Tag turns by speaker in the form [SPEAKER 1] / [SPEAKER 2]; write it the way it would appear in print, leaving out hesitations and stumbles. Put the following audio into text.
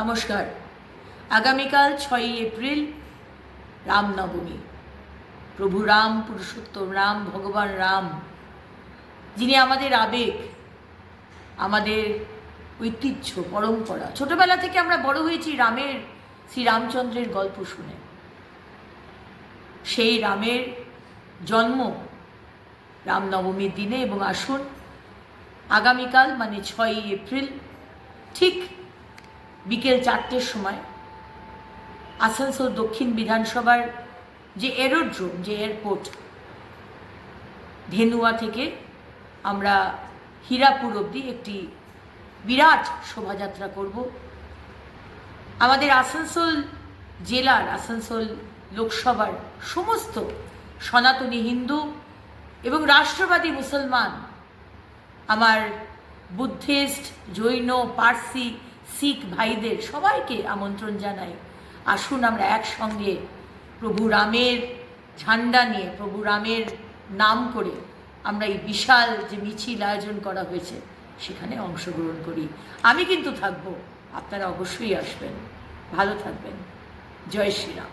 [SPEAKER 1] নমস্কার। আগামীকাল 6ই এপ্রিল রামনবমী। প্রভু রাম, পুরুষোত্তম রাম, ভগবান রাম, যিনি আমাদের আবেগ, আমাদের ঐতিহ্য, পরম্পরা। ছোটবেলা থেকে আমরা বড় হয়েছি শ্রীরামচন্দ্রের গল্প শুনে। সেই রামের জন্ম রামনবমীর দিনে, এবং আসুন আগামীকাল মানে 6ই এপ্রিল ঠিক বিকেল 4টের সময় আসানসোল দক্ষিণ বিধানসভার যে এরোড্রোম, যে এয়ারপোর্ট, ধেনুয়া থেকে আমরা হীরাপুর অবধি একটি বিরাট শোভাযাত্রা করব। আমাদের আসানসোল জেলার, আসানসোল লোকসভার সমস্ত সনাতনী হিন্দু এবং রাষ্ট্রবাদী মুসলমান, আমার বুদ্ধিস্ট, জৈন, পার্সি, শিখ ভাইদের সবাইকে আমন্ত্রণ জানাই। আসুন আমরা একসঙ্গে প্রভু রামের ঝান্ডা নিয়ে, প্রভু রামের নাম করে আমরা এই বিশাল যে মিছিল আয়োজন করা হয়েছে সেখানে অংশগ্রহণ করি। আমি কিন্তু থাকবো, আপনারা অবশ্যই আসবেন। ভালো থাকবেন। জয় শ্রীরাম।